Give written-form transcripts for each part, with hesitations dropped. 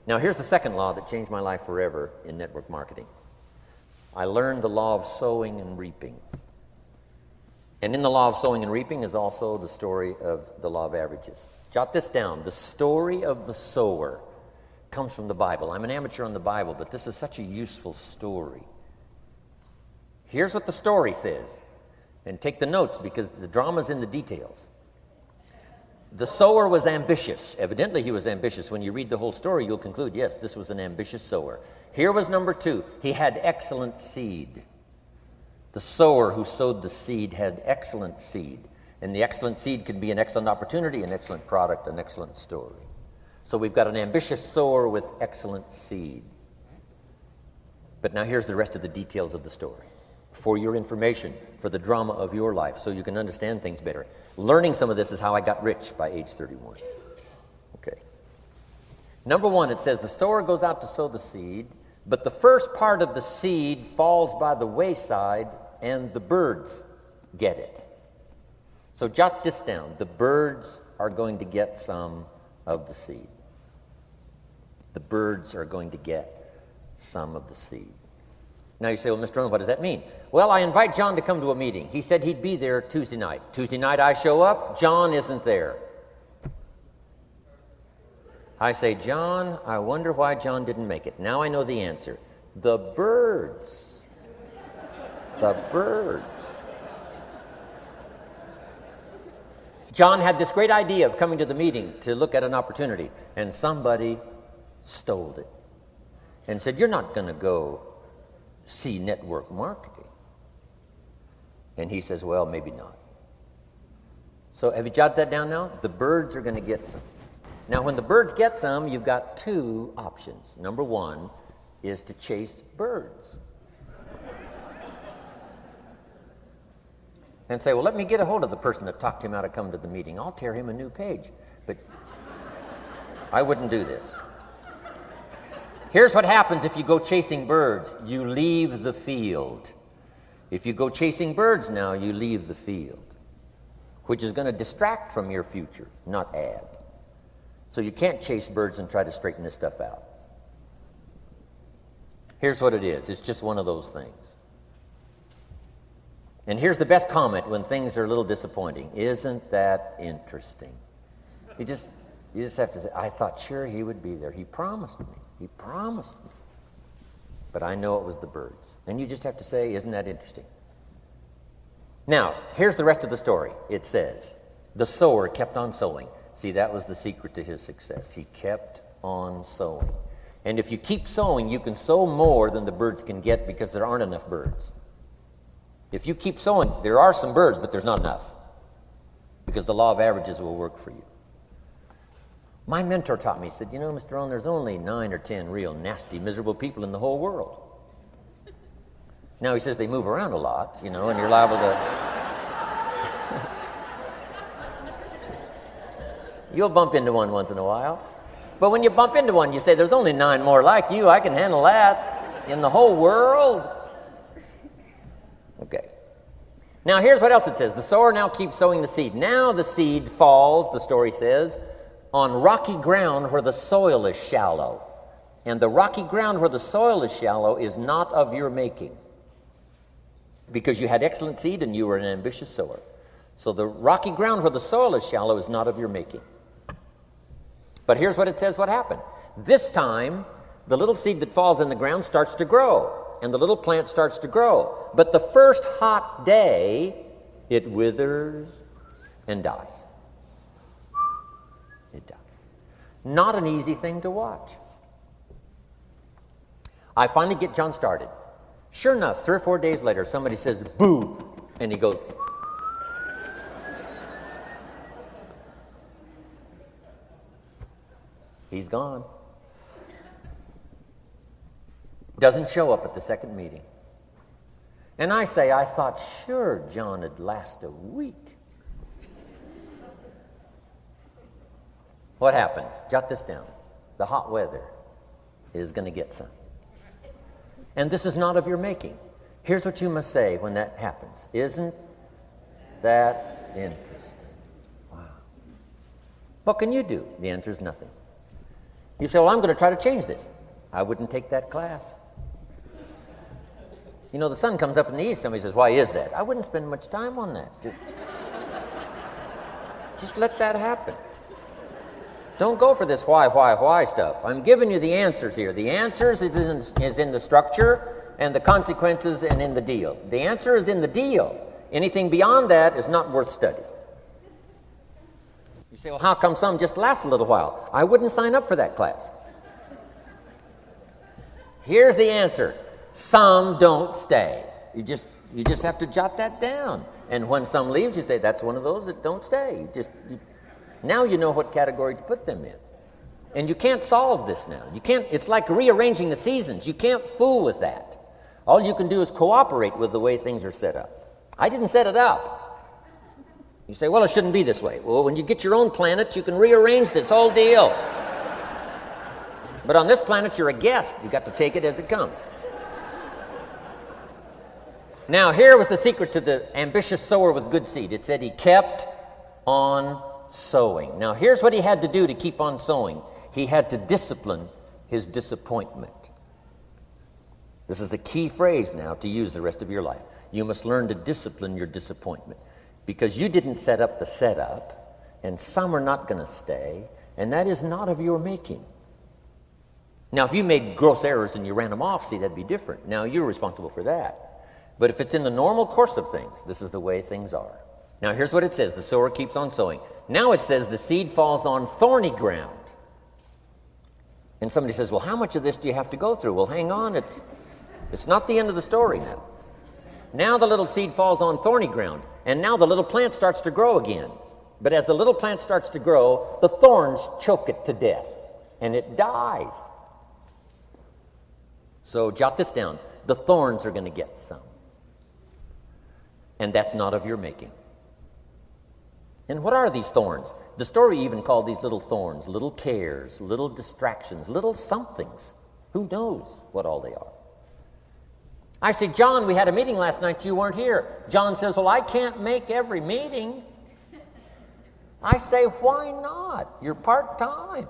Now, here's the second law that changed my life forever in network marketing. I learned the law of sowing and reaping. And in the law of sowing and reaping is also the story of the law of averages. Jot this down. The story of the sower comes from the Bible. I'm an amateur on the Bible, but this is such a useful story. Here's what the story says. And take the notes because the drama's in the details. The sower was ambitious. Evidently, he was ambitious. When you read the whole story, you'll conclude, yes, this was an ambitious sower. Here was number two. He had excellent seed. The sower who sowed the seed had excellent seed. And the excellent seed can be an excellent opportunity, an excellent product, an excellent story. So we've got an ambitious sower with excellent seed. But now here's the rest of the details of the story. For your information, for the drama of your life, so you can understand things better. Learning some of this is how I got rich by age 31. Okay. Number one, it says the sower goes out to sow the seed, but the first part of the seed falls by the wayside and the birds get it. So jot this down. The birds are going to get some of the seed. The birds are going to get some of the seed. Now you say, well, Mr. Rohn, what does that mean? Well, I invite John to come to a meeting. He said he'd be there Tuesday night. Tuesday night I show up, John isn't there. I say, John, I wonder why John didn't make it. Now I know the answer. The birds. The birds. John had this great idea of coming to the meeting to look at an opportunity, and somebody stole it and said, you're not going to go see network marketing. And he says, well, maybe not. So have you jotted that down now? The birds are going to get some. Now, when the birds get some, you've got two options. Number one is to chase birds. And say, well, let me get a hold of the person that talked him out of coming to the meeting. I'll tear him a new page. But I wouldn't do this. Here's what happens if you go chasing birds. You leave the field. If you go chasing birds now, you leave the field, which is going to distract from your future, not add. So you can't chase birds and try to straighten this stuff out. Here's what it is. It's just one of those things. And here's the best comment when things are a little disappointing. Isn't that interesting? You just have to say, I thought sure he would be there. He promised me. He promised me. But I know it was the birds. And you just have to say, isn't that interesting? Now, here's the rest of the story. It says, the sower kept on sowing. See, that was the secret to his success. He kept on sowing. And if you keep sowing, you can sow more than the birds can get because there aren't enough birds. If you keep sowing, there are some birds, but there's not enough because the law of averages will work for you. My mentor taught me, he said, you know, Mr. Rohn, there's only 9 or 10 real nasty, miserable people in the whole world. Now, he says they move around a lot, you know, and you're liable to... You'll bump into one once in a while. But when you bump into one, you say, there's only 9 more like you. I can handle that in the whole world. Okay. Now, here's what else it says. The sower now keeps sowing the seed. Now the seed falls, the story says, on rocky ground where the soil is shallow. And the rocky ground where the soil is shallow is not of your making, because you had excellent seed and you were an ambitious sower. So the rocky ground where the soil is shallow is not of your making. But here's what it says what happened. This time, the little seed that falls in the ground starts to grow, and the little plant starts to grow. But the first hot day, it withers and dies. It dies. Not an easy thing to watch. I finally get John started. Sure enough, 3 or 4 days later, somebody says, boo, and he goes, he's gone. Doesn't show up at the second meeting. And I say, I thought sure John would last a week. What happened? Jot this down. The hot weather is going to get some. And this is not of your making. Here's what you must say when that happens. Isn't that interesting? Wow. What can you do? The answer is nothing. You say, well, I'm going to try to change this. I wouldn't take that class. You know, the sun comes up in the east. Somebody says, why is that? I wouldn't spend much time on that. Just let that happen. Don't go for this why stuff. I'm giving you the answers here. The answers is in the structure and the consequences and in the deal. The answer is in the deal. Anything beyond that is not worth study. You say, well, how come some just last a little while? I wouldn't sign up for that class. Here's the answer. Some don't stay. You just have to jot that down. And when some leaves, you say, that's one of those that don't stay. Now you know what category to put them in. And you can't solve this now. You can't. It's like rearranging the seasons. You can't fool with that. All you can do is cooperate with the way things are set up. I didn't set it up. You say, well, it shouldn't be this way. Well, when you get your own planet, you can rearrange this whole deal. But on this planet, you're a guest. You got to take it as it comes. Now, here was the secret to the ambitious sower with good seed. It said he kept on sowing. Now, here's what he had to do to keep on sowing. He had to discipline his disappointment. This is a key phrase now to use the rest of your life. You must learn to discipline your disappointment, because you didn't set up the setup, and some are not going to stay, and that is not of your making. Now, if you made gross errors and you ran them off, see, that'd be different. Now, you're responsible for that. But if it's in the normal course of things, this is the way things are. Now, here's what it says. The sower keeps on sowing. Now it says the seed falls on thorny ground. And somebody says, well, how much of this do you have to go through? Well, hang on. It's not the end of the story now. Now the little seed falls on thorny ground, and now the little plant starts to grow again. But as the little plant starts to grow, the thorns choke it to death, and it dies. So jot this down. The thorns are going to get some. And that's not of your making. And what are these thorns? The story even called these little thorns, little cares, little distractions, little somethings. Who knows what all they are? I say, John, we had a meeting last night. You weren't here. John says, well, I can't make every meeting. I say, why not? You're part-time.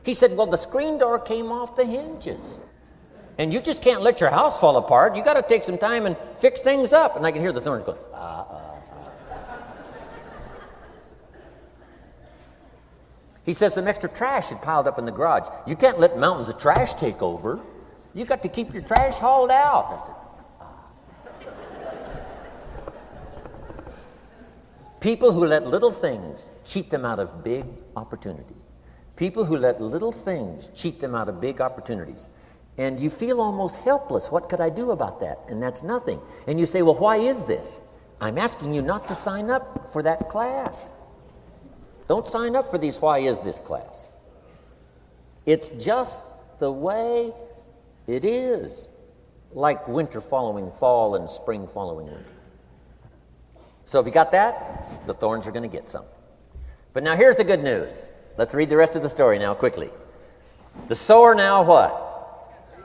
He said, well, the screen door came off the hinges. And you just can't let your house fall apart. You got to take some time and fix things up. And I can hear the thorns going, He says some extra trash had piled up in the garage. You can't let mountains of trash take over. You got to keep your trash hauled out. People who let little things cheat them out of big opportunities. People who let little things cheat them out of big opportunities. And you feel almost helpless. What could I do about that? And that's nothing. And you say, well, why is this? I'm asking you not to sign up for that class. Don't sign up for these why is this class. It's just the way it is. Like winter following fall and spring following winter. So if you got that, the thorns are going to get some. But now here's the good news. Let's read the rest of the story now quickly. The sower now what?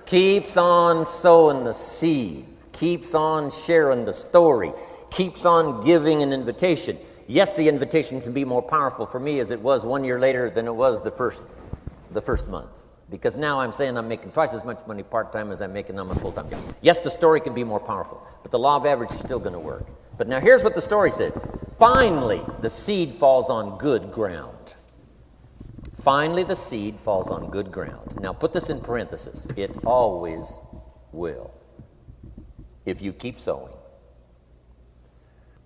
Keeps on sowing the seed. Keeps on sharing the story. Keeps on giving an invitation. Yes, the invitation can be more powerful for me as it was 1 year later than it was the first month. Because now I'm saying I'm making twice as much money part-time as I'm making on my full-time job. Yes, the story can be more powerful, but the law of average is still going to work. But now here's what the story said. Finally, the seed falls on good ground. Finally, the seed falls on good ground. Now put this in parentheses. It always will, if you keep sowing.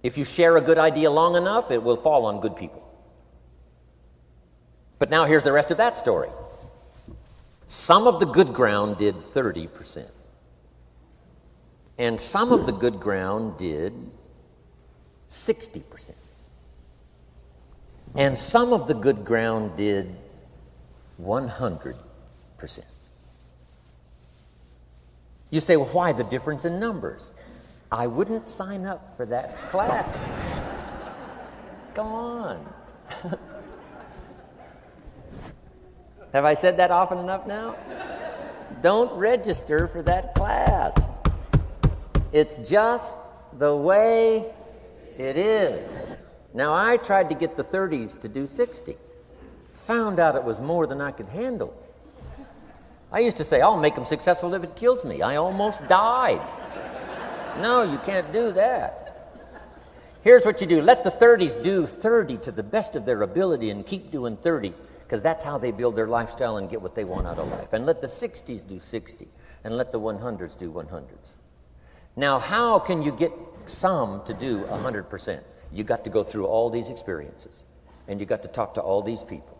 If you share a good idea long enough, it will fall on good people. But now here's the rest of that story. Some of the good ground did 30%. And some of the good ground did 60%. And some of the good ground did 100%. You say, well, why the difference in numbers? I wouldn't sign up for that class. Go on. Have I said that often enough now? Don't register for that class. It's just the way it is. Now, I tried to get the 30s to do 60. found out it was more than I could handle. I used to say, I'll make them successful if it kills me. I almost died. No, you can't do that. Here's what you do. Let the 30s do 30 to the best of their ability and keep doing 30, because that's how they build their lifestyle and get what they want out of life. And let the 60s do 60, and let the 100s do 100s. Now, how can you get some to do 100%? You got to go through all these experiences, and you got to talk to all these people.